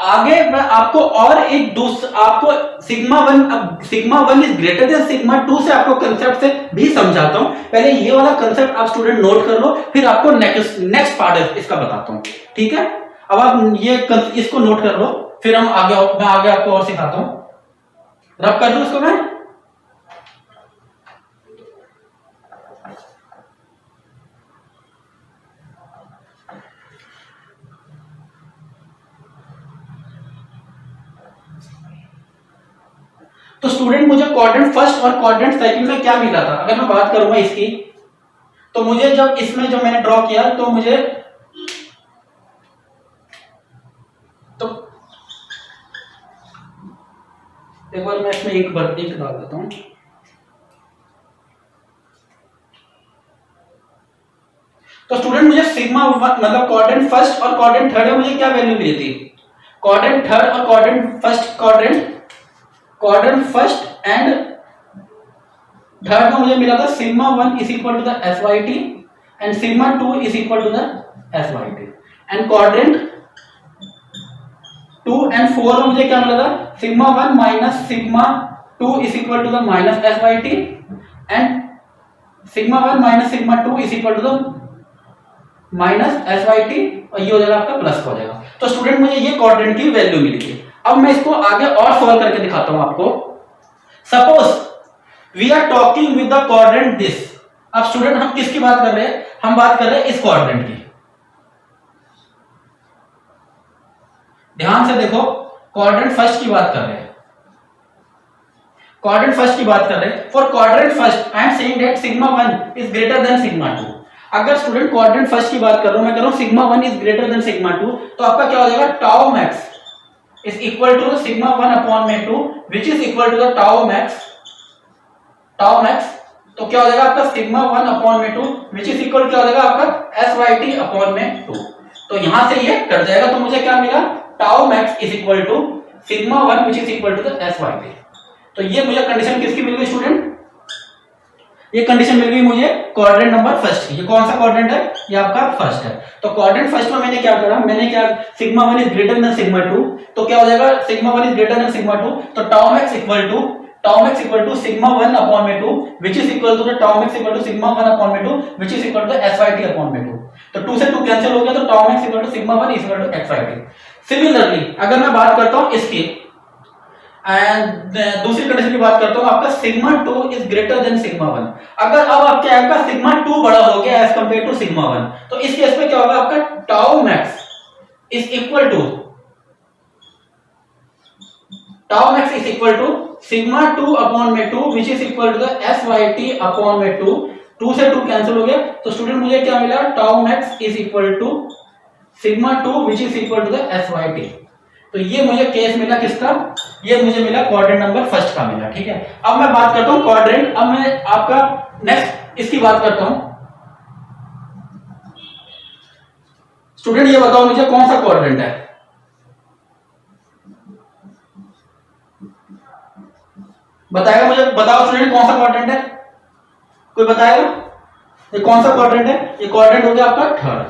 आगे मैं आपको और एक आपको sigma 1 is greater than sigma 2 से आपको कंसेप्ट से भी समझाता हूं। पहले ये वाला कंसेप्ट आप स्टूडेंट नोट कर लो, फिर आपको नेक्स्ट पार्ट इसका बताता हूं, ठीक है। अब आप ये इसको नोट कर लो, फिर मैं आगे आपको और सिखाता हूं। रब कर दूं इसको मैं, तो स्टूडेंट मुझे क्वाड्रेंट फर्स्ट और क्वाड्रेंट सेकंड में क्या मिला था, अगर मैं बात करूंगा इसकी, तो मुझे जब इसमें जो मैंने ड्रॉ किया तो मुझे तो एक बार मैं इसमें एक डाल देता हूं। तो स्टूडेंट मुझे सिग्मा मतलब क्वाड्रेंट फर्स्ट और क्वाड्रेंट थर्ड में मुझे क्या वैल्यू मिली थी, क्वाड्रेंट थर्ड और क्वाड्रेंट फर्स्ट एंड थर्ड में मुझे मिला था sigma 1 is equal to the S Y T and sigma 2 is equal to the S Y T and quadrant 2 and 4 में मुझे क्या मिला था, sigma 1 minus sigma 2 is equal to the minus S Y T and sigma 1 minus sigma 2 is equal to the minus S Y T और ये हो जाएगा आपका प्लस हो जाएगा। तो स्टूडेंट मुझे ये क्वाड्रेंट की वैल्यू मिली थी। अब मैं इसको आगे और सॉल्व करके दिखाता हूं आपको। Suppose we are talking with the quadrant this. अब स्टूडेंट हम किसकी बात कर रहे हैं, हम बात कर रहे हैं इस क्वाड्रेंट की। ध्यान से देखो, क्वाड्रेंट फर्स्ट की बात कर रहे हैं, क्वाड्रेंट फर्स्ट की बात कर रहे हैं। For quadrant first I am saying that sigma 1 is greater than sigma 2। अगर स्टूडेंट क्वाड्रेंट फर्स्ट की बात कर रहा हूं, मैं कह रहा हूं sigma 1 is greater than sigma 2, तो आपका क्या हो जाएगा, tau max is equal to sigma 1 upon में 2 which is equal to the tau max. तो क्या हो जाएगा आपका सिग्मा 1 अपॉन में 2 व्हिच इज इक्वल क्या हो जाएगा आपका एस वाई टी अपॉन में 2। तो यहां से ये कट जाएगा, तो मुझे क्या मिला, tau max is equal to sigma 1 which is equal to the S Y T. तो ये मुझे कंडीशन किसकी मिल गई स्टूडेंट, ये कंडीशन मिल गई मुझे क्वाड्रेंट नंबर फर्स्ट की। ये कौन सा क्वाड्रेंट है, ये आपका फर्स्ट है। तो क्वाड्रेंट फर्स्ट में मैंने क्या करा, sigma 1 is greater than sigma 2, तो क्या हो जाएगा sigma 1 is greater than sigma 2, तो tau max equal to sigma 1 upon में 2 which is equal to the tau max equal to sigma 1 upon में 2 which is equal to S Y T upon में 2। तो 2 से 2 कैंसिल हो गया, तो tau max equal to sigma 1 is equal to S Y T. Similarly अगर मैं बात करता हूं इसकी एंड दूसरी कंडीशन की बात करता हूं, आपका sigma 2 is greater than sigma 1। अगर अब आपका सिग्मा 2 बड़ा हो गया एज कंपेयर टू सिग्मा 1, तो इस केस में क्या होगा, आपका tau max is equal to sigma 2 upon में 2 which is equal to the S Y T upon में 2। 2 से 2 कैंसिल हो गया, तो स्टूडेंट मुझे क्या मिला, tau max is equal to sigma 2 which is equal to the S Y T. तो ये मुझे केस मिला किसका, ये मुझे मिला क्वाड्रेंट नंबर फर्स्ट का मिला, ठीक है। अब मैं बात करता हूं क्वाड्रेंट, अब मैं आपका नेक्स्ट इसकी बात करता हूं। स्टूडेंट ये बताओ मुझे कौन सा क्वाड्रेंट है, बताएगा मुझे, बताओ स्टूडेंट कौन सा क्वाड्रेंट है, कोई बताएगा? ये कौन सा क्वाड्रेंट है? ये क्वाड्रेंट हो गया आपका थर्ड।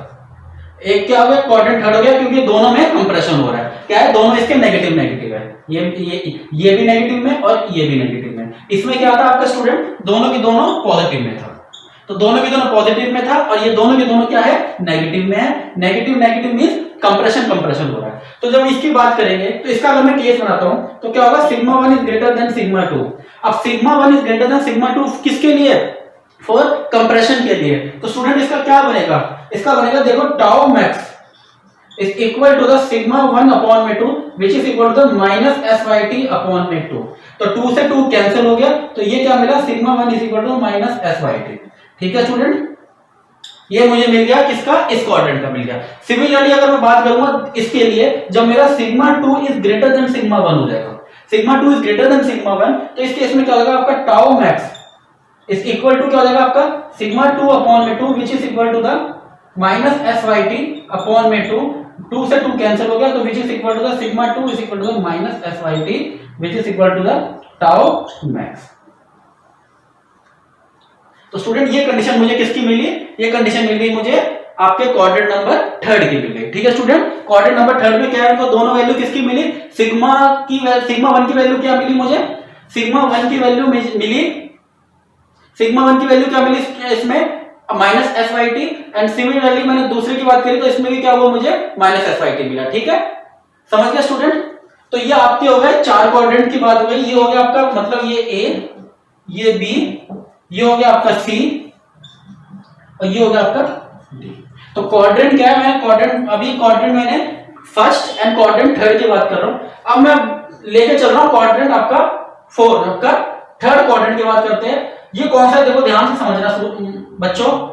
एक क्या हो गया, क्वाड्रेंट थर्ड हो गया, क्योंकि दोनों में कंप्रेशन हो रहा है। क्या है, दोनों इसके नेगेटिव नेगेटिव है, ये भी नेगेटिव में और ये भी नेगेटिव में। इसमें क्या था आपका स्टूडेंट, दोनों की दोनों पॉजिटिव में था, तो दोनों की दोनों पॉजिटिव में था, और ये दोनों की दोनों क्या है, नेगेटिव में है। Negative negative means compression compression हो रहा है। तो जब इसकी बात करेंगे तो इसका अगर मैं केस बनाता हूं तो क्या होगा, sigma 1 is greater than sigma 2। अब sigma 1 is greater than sigma 2 किसके लिए, फॉर कंप्रेशन के लिए। तो स्टूडेंट इसका क्या बनेगा, इसका बनेगा देखो tau max is equal to the sigma 1 upon में 2 which is equal to the minus syt upon में 2। तो 2 से 2 कैंसिल हो गया, तो ये क्या मिला, sigma 1 is equal to minus syt। ठीक है स्टूडेंट, ये मुझे मिल गया किसका, इस क्वाड्रेंट का मिल गया। सिमिलरली अगर मैं बात करूंगा इसके लिए, जब मेरा sigma 2 is greater than sigma 1 हो जाएगा, sigma 2 is greater than sigma 1, तो इस केस में क्या होगा आपका tau max is equal to क्या हो जाएगा आपका सिग्मा 2 अपॉन में 2 which is equal to the minus syt upon में 2 से 2 कैंसिल हो गया, तो which is equal to the sigma 2 is equal to the minus syt which is equal to the tau max. तो स्टूडेंट ये condition मुझे किसकी मिली, ये कंडीशन मिल गई मुझे आपके क्वाड्रेंट नंबर थर्ड की मिल गई। ठीक है स्टूडेंट, क्वाड्रेंट नंबर थर्ड में क्या है, इनको दोनों वैल्यू किसकी मिली, सिग्मा 1 की वैल्यू क्या मिली मुझे, सिग्मा 1 की वैल्यू मिली, सिग्मा 1 की वैल्यू क्या मिली इसमें माइनस syt, एंड सिमिलरली मैंने दूसरे की बात करी तो इसमें भी क्या हुआ मुझे माइनस syt मिला। ठीक है, समझ गया स्टूडेंट। तो ये आपके हो गए चार क्वाड्रेंट की बात हो गई, ये हो गया आपका मतलब ये ए, ये बी, ये हो गया आपका सी, और ये हो गया आपका डी। तो क्वाड्रेंट क्या है, मैं क्वाड्रेंट अभी क्वाड्रेंट मैंने फर्स्ट एंड क्वाड्रेंट थर्ड की बात कर रहा हूं। अब मैं लेके चल रहा हूं क्वाड्रेंट आपका फोर्थ, आपका थर्ड क्वाड्रेंट की बात करते हैं। ये कौन सा है, देखो ध्यान से समझना बच्चों।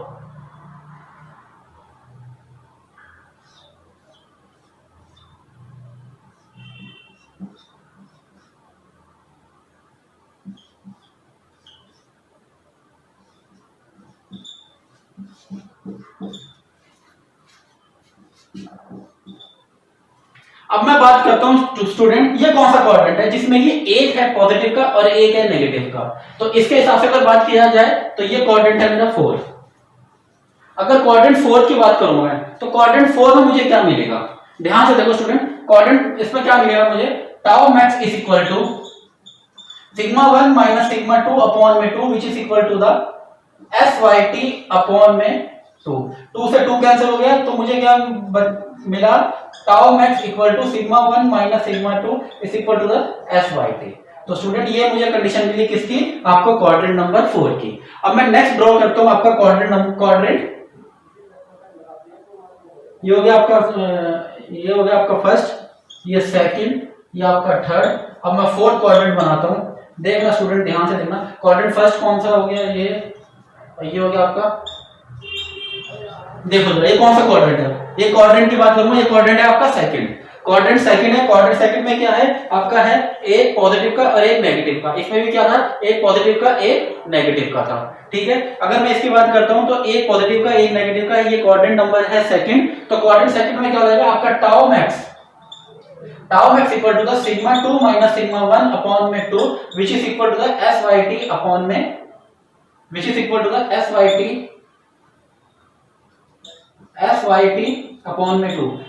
अब मैं बात करता हूं स्टूडेंट, ये कौन सा क्वाड्रेंट है जिसमें ये एक है पॉजिटिव का और एक है नेगेटिव का। तो इसके हिसाब से अगर बात किया जाए तो ये क्वाड्रेंट है मेरा फोर्थ। अगर क्वाड्रेंट फोर्थ की बात करूं मैं, तो क्वाड्रेंट फोर में मुझे क्या मिलेगा, ध्यान से देखो स्टूडेंट, क्वाड्रेंट इसमें क्या मिलेगा मुझे, tau max is equal to sigma 1 minus sigma 2 upon में 2 which is equal to the syt upon में 2 से 2 कैंसिल हो गया, तो मुझे क्या मिला, tau max equal to sigma 1 minus sigma 2 is equal to the syt। तो स्टूडेंट ये मुझे कंडीशन मिली किसकी, आपको क्वाड्रेंट नंबर 4 की। अब मैं नेक्स्ट ड्रॉ करता हूं आपका क्वाड्रेंट, ये हो गया आपका फर्स्ट, ये सेकंड, ये आपका थर्ड। अब मैं फोर्थ क्वाड्रेंट बनाता हूं, देखना स्टूडेंट ध्यान से देखना। क्वाड्रेंट फर्स्ट कौन सा हो गया, ये हो गया आपका, देखो ये कौन सा क्वाड्रेंट है, ये क्वाड्रेंट की बात करूंगा, ये क्वाड्रेंट है आपका सेकंड, क्वाड्रेंट सेकंड है। क्वाड्रेंट सेकंड में क्या है आपका, है एक पॉजिटिव का और एक नेगेटिव का। इसमें भी क्या था, एक पॉजिटिव का एक नेगेटिव का था। ठीक है, अगर मैं इसकी बात करता हूं तो एक पॉजिटिव का एक नेगेटिव का, ये क्वाड्रेंट नंबर है सेकंड। तो क्वाड्रेंट सेकंड में क्या हो जाएगा आपका tau max equal to the sigma 2 minus sigma 1 upon में 2 which is equal to the syt upon में, which is equal to the syt upon में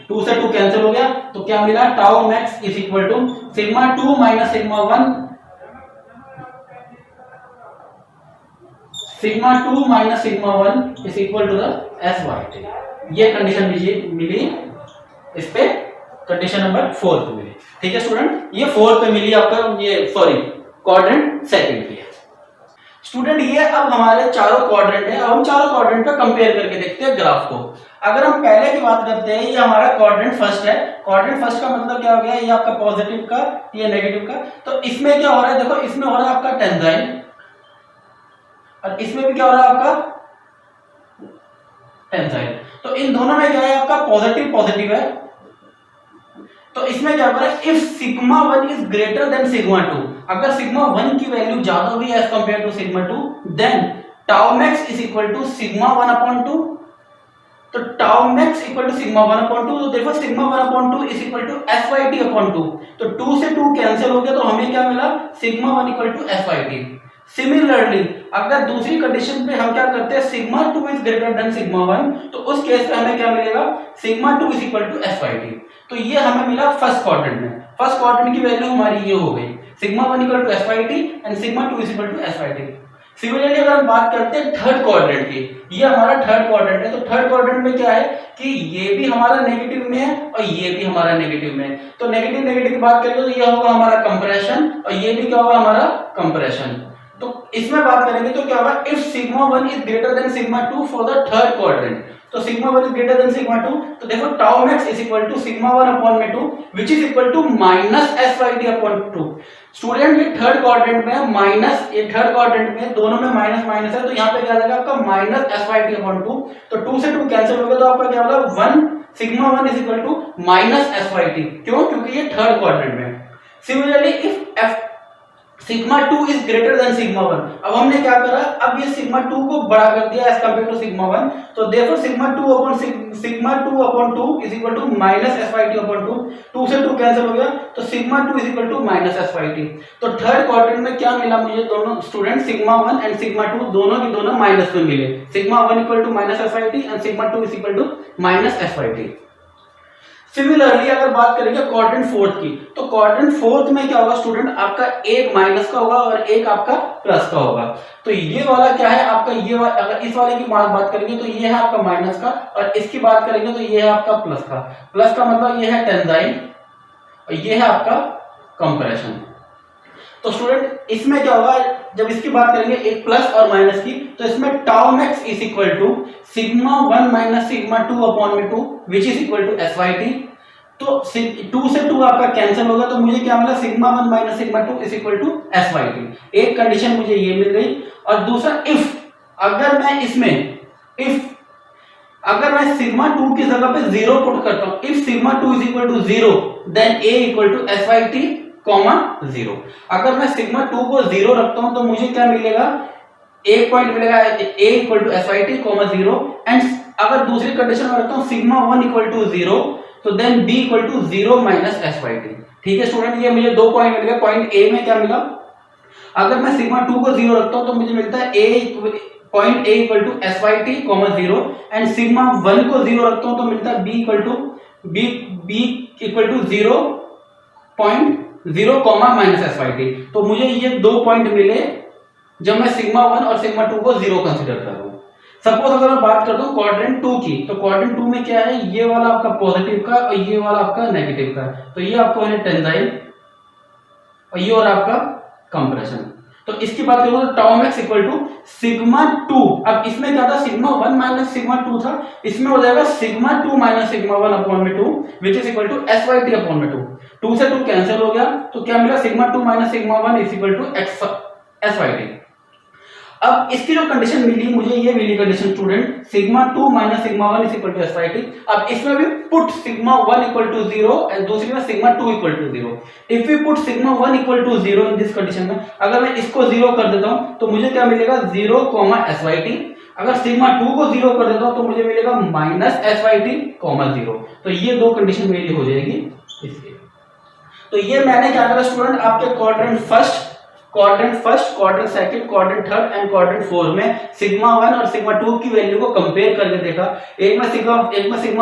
2 से 2 कैंसिल हो गया, तो क्या मिला, tau max is equal to sigma 2 minus sigma 1 is equal to the syt। ये कंडीशन मिली इस पे, कंडीशन नंबर 4 पे मिली। ठीक है स्टूडेंट, ये 4 पे मिली आपका, ये सॉरी क्वाड्रेंट सेकंड की है। स्टूडेंट ये अब हमारे चारों क्वाड्रेंट है, अब हम चारों क्वाड्रेंट का कंपेयर करके देखते हैं ग्राफ को। अगर हम पहले की बात करते हैं, ये हमारा क्वाड्रेंट फर्स्ट है। क्वाड्रेंट फर्स्ट का मतलब क्या हो गया, ये आपका पॉजिटिव का, ये नेगेटिव का। तो इसमें क्या हो रहा है, देखो इसमें हो रहा है आपका टेंजाइल, और इसमें भी क्या हो रहा है आपका टेंजाइल। तो इन दोनों में क्या है आपका पॉजिटिव है, तो इसमें क्या होगा, if sigma 1 is greater than sigma 2, अगर सिग्मा 1 की वैल्यू ज्यादा हुई as compare to sigma 2, then tau max is equal to sigma 1/2। तो tau max equal to sigma 1/2, तो देखो sigma 1/2 is equal to SYT/2। तो 2 से 2 कैंसिल हो गया, तो हमें क्या मिला, sigma 1 equal to SYT। Similarly अगर दूसरी कंडीशन पे हम क्या करते हैं, sigma 2 is greater than sigma 1, तो उस केस पे हमें क्या मिलेगा, sigma 2 is equal to SYT। तो ये हमें मिला फर्स्ट क्वाड्रेंट में। फर्स्ट क्वाड्रेंट की वैल्यू हमारी ये हो गई, sigma 1 equal to SYT and sigma 2 is equal to SYT। Similarly अगर हम बात करते हैं थर्ड क्वाड्रेंट की, ये हमारा थर्ड क्वाड्रेंट है, तो थर्ड क्वाड्रेंट में क्या है कि ये भी हमारा नेगेटिव में है और ये भी हमारा नेगेटिव में है। तो नेगेटिव नेगेटिव की बात करेंगे तो ये होगा हमारा कंप्रेशन और ये भी क्या होगा, हमारा कंप्रेशन। तो इसमें बात करेंगे तो क्या होगा, if sigma 1 is greater than sigma 2 for the third quadrant, तो sigma 1 is greater than sigma 2, तो देखो tau max is equal to sigma 1/2 which is equal to -SYT/2। Student ये थर्ड क्वाड्रेंट में माइनस, ये थर्ड क्वाड्रेंट में दोनों में minus minus है, तो यहाँ पे क्या आ जाएगा आपका -SYT/2। तो 2 से 2 कैंसिल हो गया, तो आपका क्या होगा 1 sigma 1 is equal to -SYT। क्यों, क्योंकि ये थर्ड क्वाड्रेंट में। Similarly if sigma 2 is greater than sigma 1, अब हमने क्या करा, अब ये सिग्मा 2 को बड़ा कर दिया एज कंपेयर टू सिग्मा 1, तो therefore sigma 2/2 is equal to -SYT/2। 2 से 2 कैंसिल हो गया, तो sigma 2 is equal to -SYT। तो थर्ड क्वाड्रेंट में क्या मिला मुझे, दोनों स्टूडेंट सिग्मा 1 एंड सिग्मा 2 दोनों की दोनों माइनस में मिले, sigma 1 equal to -SYT and sigma 2 is equal to -SYT। Similarly अगर बात करेंगे क्वाड्रेंट फोर्थ की, तो क्वाड्रेंट फोर्थ में क्या होगा स्टूडेंट, आपका एक माइनस का होगा और एक आपका प्लस का होगा। तो ये वाला क्या है आपका, ये अगर इस वाले की बात करेंगे तो ये है आपका माइनस का, और इसकी बात करेंगे तो ये है आपका प्लस का। प्लस का मतलब ये है टेंजाइल और ये है आपका कंप्रेशन। तो स्टूडेंट इसमें क्या होगा, जब इसकी बात करेंगे एक प्लस और माइनस की, तो इसमें tau max is equal to sigma 1 minus sigma 2/2 which is equal to SYT। तो 2 से 2 आपका कैंसिल होगा, तो मुझे क्या मिला, sigma 1 minus sigma 2 is equal to SYT। एक कंडीशन मुझे ये मिल गई। और दूसरा इफ, अगर मैं इसमें अगर मैं सिग्मा 2 की जगह पे 0 पुट करता हूं, if sigma 2 is equal to 0 then A equal to SYT, 0। अगर मैं सिग्मा 2 को 0 रखता हूं तो मुझे क्या मिलेगा, एक पॉइंट मिलेगा A equal to SYT, 0। And अगर दूसरी कंडीशन में रखता हूं सिग्मा 1 इक्वल टू 0, तो then B equal to 0 minus SYT। ठीक है स्टूडेंट, ये मुझे 2 पॉइंट मिल गए। पॉइंट A में क्या मिला, अगर मैं सिग्मा 2 को 0 रखता हूं तो मुझे मिलता है point A equal to SYT, 0। And sigma 1 को 0 रखता हूं तो मिलता है B equal to 0.0 minus SYT। तो मुझे ये 2 पॉइंट मिले जब मैं सिग्मा 1 और सिग्मा 2 को 0 कंसीडर कर रहा हूं। सपोज अगर मैं बात करता हूं क्वाड्रेंट 2 की, तो क्वाड्रेंट 2 में क्या है, ये वाला आपका पॉजिटिव का और ये वाला आपका नेगेटिव का, तो ये आपको है टेंजाइल और ये और आपका कंप्रेशन। तो इसकी बात करूं तो tau max equal to sigma 2, अब इसमें क्या था, सिग्मा 1 माइनस सिग्मा 2 था, इसमें हो जाएगा sigma 2 minus sigma 1/2 which is equal to SYT/2। 2 से 2 कैंसिल हो गया, तो क्या मिला, sigma 2 minus sigma 1 is equal to SYT। अब इसकी जो कंडीशन मिली मुझे, ये मिली condition student, sigma 2 minus sigma 1 is equal to SYT। अब इसमें भी put sigma 1 equal to 0 and दूसरी में sigma 2 equal to 0। If we put sigma 1 equal to 0 in this condition में, अगर मैं इसको 0 कर देता हूं तो मुझे क्या मिलेगा, 0, SYT। अगर सिग्मा 2 को 0 कर देता हूं तो मुझे मिलेगा माइनस SYT, 0। तो ये 2 कंडीशन मेरी हो जाएगी इसके। तो ये मैंने क्या करा स्टूडेंट, आपके quadrant first, quadrant second, quadrant third and quadrant fourth में सिग्मा 1 और सिग्मा 2 की वैल्यू को कंपेयर करके देखा। एक में सिग्मा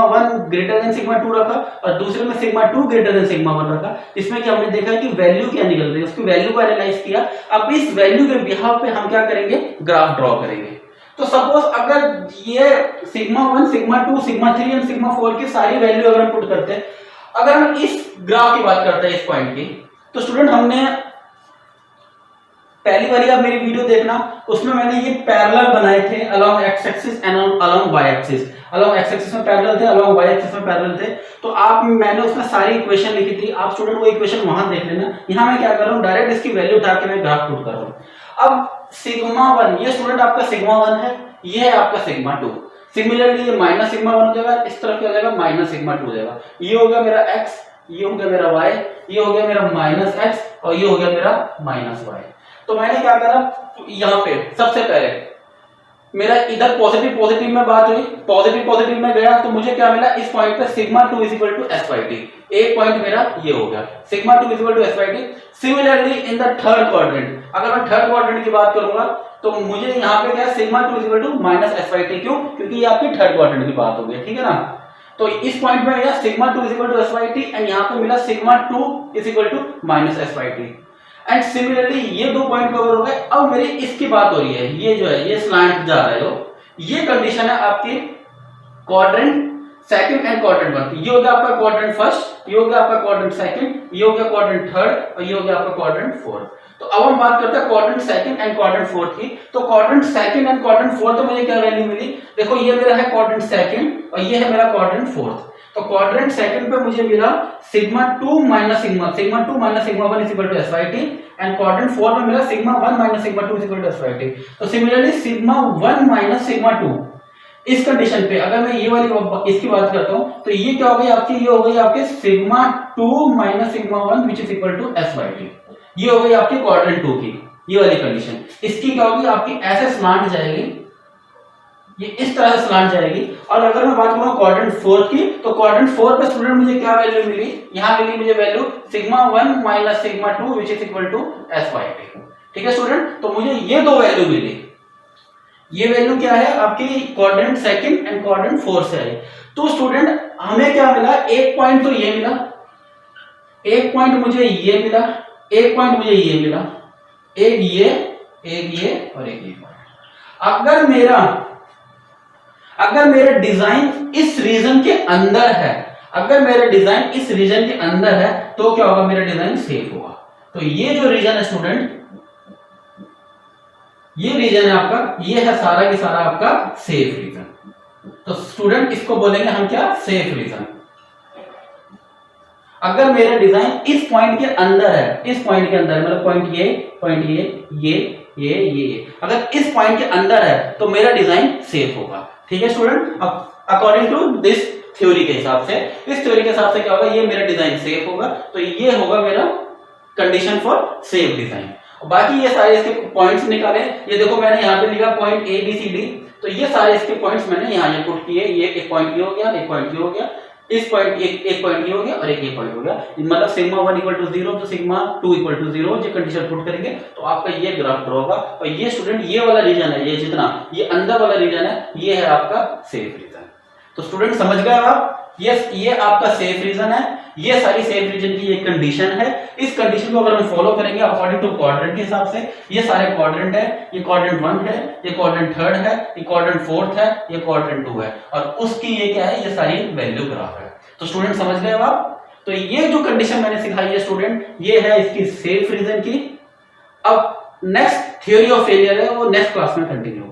1 ग्रेटर देन सिग्मा 2 रखा और दूसरे में सिग्मा 2 ग्रेटर देन सिग्मा 1 रखा। इसमें क्या हमने देखा कि वैल्यू क्या निकल रही है, उसकी वैल्यू को एनालाइज किया। अब इस वैल्यू के बिहाफ पे हम क्या करेंगे, ग्राफ ड्रॉ करेंगे। तो सपोज अगर ये sigma 1, sigma 2, sigma 3 and sigma 4 की सारी वैल्यू अगर हम पुट करते हैं, अगर हम इस ग्राफ की बात करते हैं इस पॉइंट की, तो स्टूडेंट हमने पहली बारी आप मेरी वीडियो देखना, उसमें मैंने ये पैरेलल बनाए थे along x axis and along y axis. Along x axis में पैरेलल थे, अलोंग वाई एक्सिस में पैरेलल थे। तो मैंने उसमें सारी इक्वेशन लिखी थी, आप स्टूडेंट वो इक्वेशन वहां देख लेना। यहाँ मैं क्या कर रहा हूँ, डायरेक्ट इसकी वैल्यू उठा के मैं ग्राफ पुट कर रहा हूँ। अब सिग्मा 1, ये स्टूडेंट आपका सिग्मा 1 है, ये है आपका सिग्मा 2। सिमिलरली ये माइनस सिग्मा 1 हो जाएगा, इस तरफ क्या हो जाएगा, माइनस सिग्मा 2 हो जाएगा। ये हो गया मेरा एक्स, ये हो गया मेरा y, ये हो गया मेरा माइनस x और ये हो गया मेरा माइनस y। तो मैंने क्या करा, यहाँ पे सबसे पहले मेरा इधर पॉजिटिव पॉजिटिव में बात हुई, पॉजिटिव पॉजिटिव में गया तो मुझे क्या मिला, इस पॉइंट पे sigma 2 is equal to S by t, एक पॉइंट मेरा ये हो गया sigma 2 is equal to S by T. Similarly in the third quadrant, अगर मैं थर्ड क्वाड्रेंट की बात करूंगा तो मुझे यहाँ पे क्या है, sigma 2 is equal to minus s by t, क्यों, क्योंकि ये आपकी थर्ड क्वाड्रेंट की बात हो गई, ठीक है ना। तो इस पॉइंट में मिला sigma 2 is equal to S by T and यहाँ पे मिला sigma 2 is equal to minus s by T. And similarly ये दो पॉइंट कवर हो गए। अब मेरी इसकी बात हो रही है, ये जो है ये स्लैंट जा रहा है, ये कंडीशन है आपकी quadrant second and quadrant one. ये हो गया आपका क्वाड्रेंट फर्स्ट, ये हो गया आपका क्वाड्रेंट सेकंड, ये हो गया क्वाड्रेंट थर्ड और ये हो गया आपका क्वाड्रेंट फोर्थ। तो अब हम बात करते हैं quadrant second and quadrant fourth की। तो quadrant second and quadrant fourth तो मुझे क्या वैल्यू मिली, देखो ये मेरा है क्वाड्रेंट सेकंड और ये है मेरा क्वाड्रेंट फोर्थ। तो क्वाड्रेंट सेकंड पे मुझे मिला sigma 2 minus sigma 1 is equal to S by T and quadrant 4 में मिला sigma 1 minus sigma 2 is equal to S by T. तो सिमिलरली सिग्मा 1 माइनस सिग्मा 2, इस कंडीशन पे अगर मैं ये वाली इसकी बात करता हूं तो ये क्या हो गई आपकी, ये हो गई आपके sigma 2 minus sigma 1 which is equal to S by t. ये हो गई आपकी क्वाड्रेंट 2 की ये वाली कंडीशन। इसकी क्या होगी आपकी, ऐसे स्लांट जाएगी, ये इस तरह से स्लांट जाएगी। और अगर मैं बात करूं क्वाड्रेंट 4 की, तो क्वाड्रेंट 4 पे स्टूडेंट मुझे क्या वैल्यू मिली, यहां मिली मुझे value sigma 1 minus sigma 2 which is equal to S by T. ठीक है स्टूडेंट, तो मुझे ये दो वैल्यू मिली। ये वैल्यू क्या है आपकी क्वाड्रेंट सेकंड एंड क्वाड्रेंट 4 से आई। तो स्टूडेंट हमें क्या मिला, एक पॉइंट तो ये मिला, एक पॉइंट मुझे ये मिला, एक पॉइंट मुझे ये मिला, एक ये और एक ये। अगर मेरा डिजाइन इस रीजन के अंदर है, अगर मेरा डिजाइन इस रीजन के अंदर है तो क्या होगा, मेरा डिजाइन सेफ होगा। तो ये जो रीजन है स्टूडेंट, ये रीजन है आपका, ये है सारा की सारा आपका सेफ रीजन। तो स्टूडेंट इसको बोलेंगे हम क्या, सेफ रीजन। अगर मेरा डिजाइन इस पॉइंट के अंदर है, इस पॉइंट के अंदर मतलब पॉइंट ये अगर इस पॉइंट के अंदर है तो मेरा डिजाइन सेफ होगा। ठीक है student, according to this theory के हिसाब से, इस थ्योरी के हिसाब से क्या होगा, ये मेरा डिजाइन सेफ होगा। तो ये होगा मेरा कंडीशन फॉर सेफ डिजाइन। बाकी ये सारे इसके पॉइंट्स निकाले, ये देखो मैंने यहाँ पे लिखा point A B C D, तो ये सारे इसके पॉइंट्स मैंने यहाँ पुट किए। ये एक पॉइंट ये हो गया, एक पॉइंट ये हो गया, इस पॉइंट एक पॉइंट ये हो गया और एक ये पॉइंट हो गया। मतलब सिग्मा 1 इक्वल टू 0 तो सिग्मा 2 इक्वल टू 0 जो कंडीशन पुट करेंगे तो आपका ये ग्राफ ड्रॉ होगा। और ये स्टूडेंट ये वाला रीजन है, ये जितना ये अंदर वाला रीजन है, ये है आपका सेफ रीजन। तो स्टूडेंट समझ गए आप, यस ये आपका सेफ रीजन है। ये सारी सेफ रीजन की एक कंडीशन है। इस कंडीशन को अगर हम फॉलो करेंगे अकॉर्डिंग टू क्वाड्रेंट के हिसाब से, ये सारे क्वाड्रेंट है, ये क्वाड्रेंट 1 है, ये क्वाड्रेंट 3 है, ये क्वाड्रेंट 4 है, ये क्वाड्रेंट 2 है और उसकी ये क्या है, ये सारी वैल्यू ग्राफ है। तो स्टूडेंट समझ गए आप। तो ये जो कंडीशन मैंने सिखाई है स्टूडेंट, ये है इसकी सेफ रीजन की। अब नेक्स्ट थ्योरी ऑफ फेलियर है, वो नेक्स्ट क्लास में कंटिन्यू